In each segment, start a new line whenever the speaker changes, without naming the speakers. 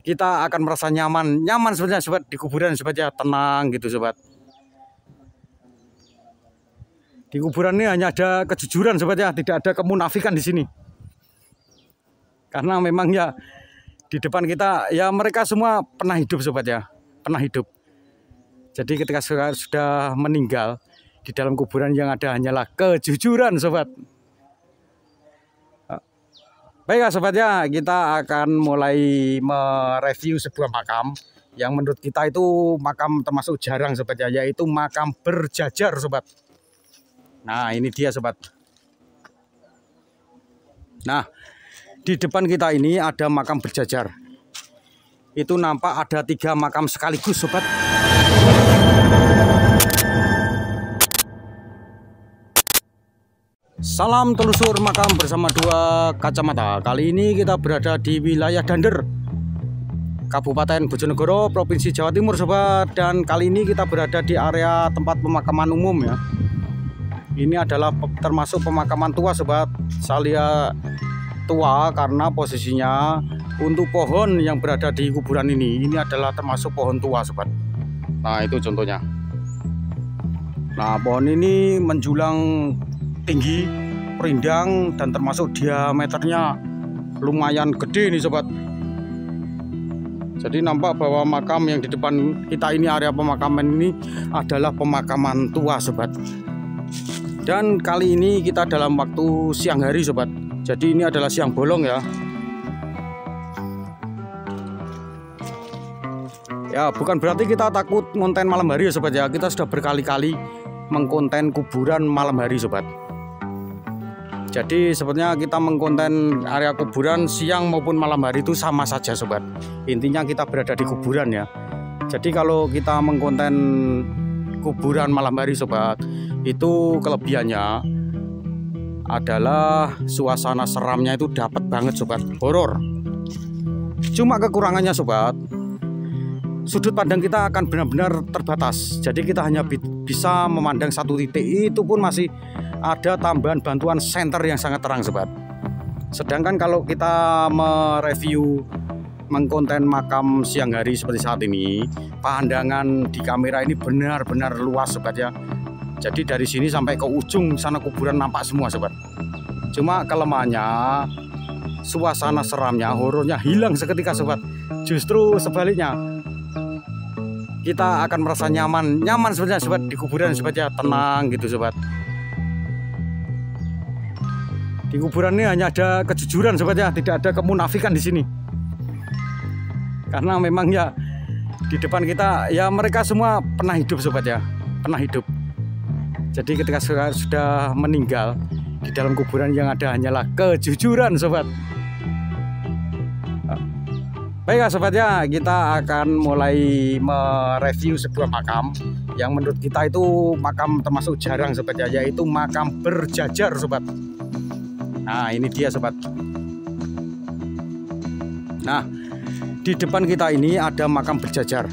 kita akan merasa nyaman sebenarnya sobat di kuburan sobat ya, tenang gitu sobat. Di kuburan ini hanya ada kejujuran sobat ya, tidak ada kemunafikan di sini. Karena memang ya di depan kita ya mereka semua pernah hidup sobat ya, pernah hidup. Jadi ketika sudah meninggal, di dalam kuburan yang ada hanyalah kejujuran sobat. Baiklah sobat ya, kita akan mulai mereview sebuah makam yang menurut kita itu makam termasuk jarang sobat ya, yaitu makam berjajar sobat. Nah ini dia sobat. Nah di depan kita ini ada makam berjajar. Itu nampak ada 3 makam sekaligus sobat. Salam telusur makam bersama 2 kacamata. Kali ini kita berada di wilayah Dander, Kabupaten Bojonegoro, Provinsi Jawa Timur sobat. Dan kali ini kita berada di area tempat pemakaman umum ya. Ini adalah termasuk pemakaman tua sobat. Saya lihat tua karena posisinya untuk pohon yang berada di kuburan ini adalah termasuk pohon tua sobat. Nah itu contohnya. Nah pohon ini menjulang tinggi, perindang, dan termasuk diameternya lumayan gede nih sobat. Jadi nampak bahwa makam yang di depan kita ini, area pemakaman ini adalah pemakaman tua sobat. Dan kali ini kita dalam waktu siang hari sobat. Jadi ini adalah siang bolong ya. Ya bukan berarti kita takut ngonten malam hari ya sobat ya. Kita sudah berkali-kali mengkonten kuburan malam hari sobat. Jadi sebenarnya kita mengkonten area kuburan siang maupun malam hari itu sama saja sobat. Intinya kita berada di kuburan ya. Jadi kalau kita mengkonten kuburan malam hari sobat, itu kelebihannya adalah suasana seramnya itu dapat banget sobat, horor. Cuma kekurangannya sobat, sudut pandang kita akan benar-benar terbatas. Jadi kita hanya bisa memandang satu titik, itu pun masih ada tambahan bantuan senter yang sangat terang sobat. Sedangkan kalau kita mereview mengkonten makam siang hari seperti saat ini, pandangan di kamera ini benar-benar luas sobat ya. Jadi dari sini sampai ke ujung sana kuburan nampak semua sobat. Cuma kelemahannya suasana seramnya, horornya hilang seketika sobat. Justru sebaliknya, kita akan merasa nyaman sebenarnya sobat di kuburan sobat ya, tenang gitu sobat. Di kuburan ini hanya ada kejujuran sobat ya, tidak ada kemunafikan di sini. Karena memang ya di depan kita ya mereka semua pernah hidup sobat ya, pernah hidup. Jadi ketika sudah meninggal, di dalam kuburan yang ada hanyalah kejujuran sobat. Baiklah sobat ya, kita akan mulai mereview sebuah makam yang menurut kita itu makam termasuk jarang sobat ya, yaitu makam berjajar sobat. Nah ini dia sobat. Nah di depan kita ini ada makam berjajar.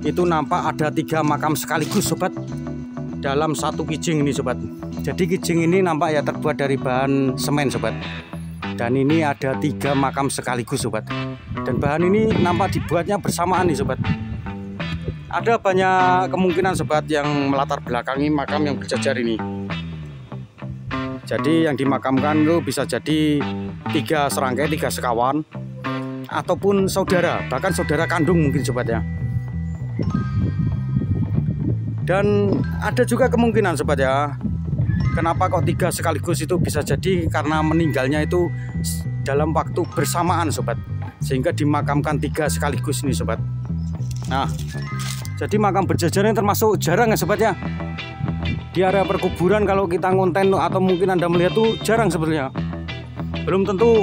Itu nampak ada 3 makam sekaligus sobat, dalam satu kijing ini sobat. Jadi kijing ini nampak ya terbuat dari bahan semen sobat. Dan ini ada 3 makam sekaligus sobat. Dan bahan ini nampak dibuatnya bersamaan nih sobat. Ada banyak kemungkinan sobat yang melatar belakangi makam yang berjajar ini. Jadi yang dimakamkan itu bisa jadi 3 serangkai, 3 sekawan, ataupun saudara, bahkan saudara kandung mungkin sobat ya. Dan ada juga kemungkinan sobat ya, kenapa kok 3 sekaligus itu bisa jadi karena meninggalnya itu dalam waktu bersamaan sobat, sehingga dimakamkan 3 sekaligus nih sobat. Nah jadi makam berjajar ini termasuk jarang ya sobat ya. Di area perkuburan kalau kita ngonten atau mungkin Anda melihat tuh jarang sebenarnya. Belum tentu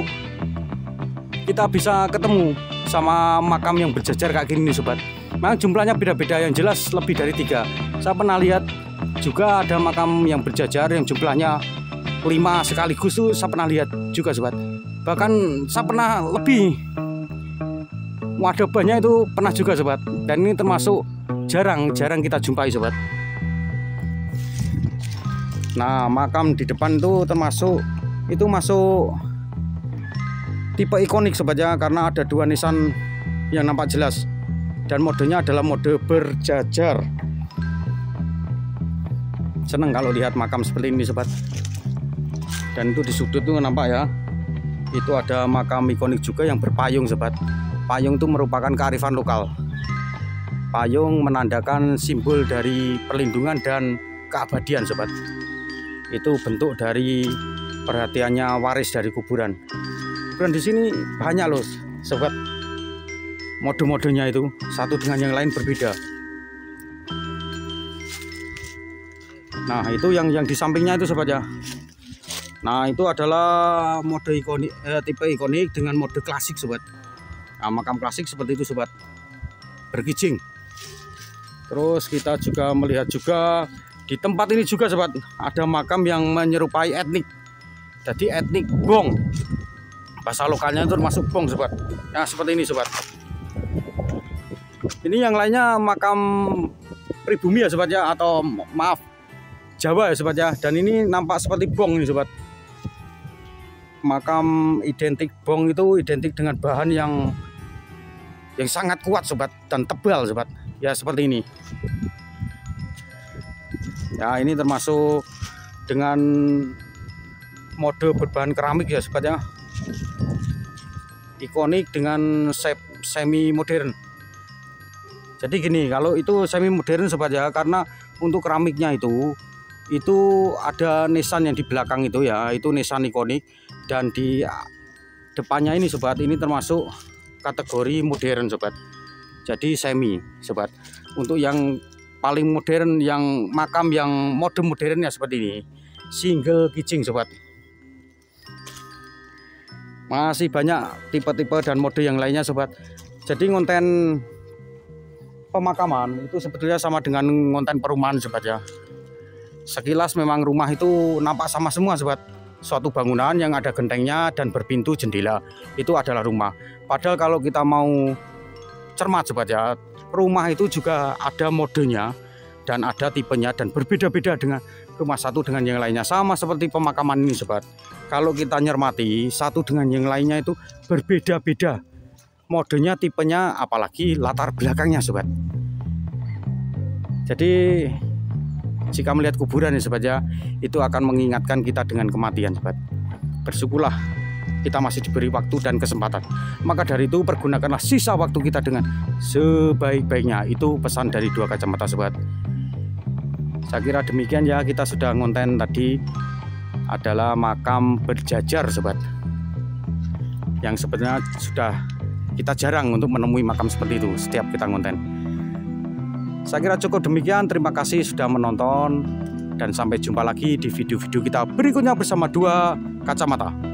kita bisa ketemu sama makam yang berjajar kayak gini nih sobat. Memang jumlahnya beda-beda, yang jelas lebih dari 3. Saya pernah lihat juga ada makam yang berjajar yang jumlahnya 5 sekaligus tuh, saya pernah lihat juga sobat. Bahkan saya pernah lebih, ada banyak itu pernah juga sobat. Dan ini termasuk jarang kita jumpai sobat. Nah makam di depan itu termasuk itu masuk tipe ikonik sobat ya, karena ada dua nisan yang nampak jelas dan modenya adalah mode berjajar. Seneng kalau lihat makam seperti ini sobat. Dan itu di sudut tuh nampak ya, itu ada makam ikonik juga yang berpayung sobat. Payung itu merupakan kearifan lokal. Payung menandakan simbol dari perlindungan dan keabadian sobat. Itu bentuk dari perhatiannya waris dari kuburan. Kuburan di sini banyak loh sobat. Mode-modenya itu satu dengan yang lain berbeda. Nah itu yang di sampingnya itu sobat ya. Nah itu adalah mode ikonik, tipe ikonik dengan mode klasik sobat. Nah makam klasik seperti itu sobat, berkijing. Terus kita juga melihat juga di tempat ini juga sobat, ada makam yang menyerupai etnik. Jadi etnik Bong, bahasa lokalnya itu termasuk Bong sobat. Nah seperti ini sobat. Ini yang lainnya makam pribumi ya sobat ya, atau maaf Jawa ya sobat ya. Dan ini nampak seperti Bong ini sobat. Makam identik Bong itu identik dengan bahan yang sangat kuat sobat dan tebal sobat. Ya seperti ini. Ya ini termasuk dengan mode berbahan keramik ya sobat ya. Ikonik dengan semi modern. Jadi gini, kalau itu semi modern sobat ya, karena untuk keramiknya itu ada nisan yang di belakang itu ya, itu nisan ikonik, dan di depannya ini sobat, ini termasuk kategori modern sobat. Jadi semi sobat. Untuk yang paling modern, yang makam yang mode modern ya seperti ini, single kijing sobat. Masih banyak tipe-tipe dan mode yang lainnya sobat. Jadi konten pemakaman itu sebetulnya sama dengan konten perumahan sobat ya. Sekilas memang rumah itu nampak sama semua sobat. Suatu bangunan yang ada gentengnya dan berpintu jendela, itu adalah rumah. Padahal kalau kita mau cermat sobat ya, rumah itu juga ada modenya dan ada tipenya dan berbeda-beda dengan rumah satu dengan yang lainnya. Sama seperti pemakaman ini sobat. Kalau kita nyermati satu dengan yang lainnya itu berbeda-beda modenya, tipenya, apalagi latar belakangnya sobat. Jadi jika melihat kuburan ya sobat ya, itu akan mengingatkan kita dengan kematian sobat. Bersyukurlah kita masih diberi waktu dan kesempatan. Maka dari itu pergunakanlah sisa waktu kita dengan sebaik-baiknya. Itu pesan dari Dua Kacamata sobat. Saya kira demikian ya, kita sudah ngonten tadi adalah makam berjajar sobat. Yang sebenarnya sudah kita jarang untuk menemui makam seperti itu setiap kita ngonten. Saya kira cukup demikian. Terima kasih sudah menonton dan sampai jumpa lagi di video-video kita berikutnya bersama Dua Kacamata.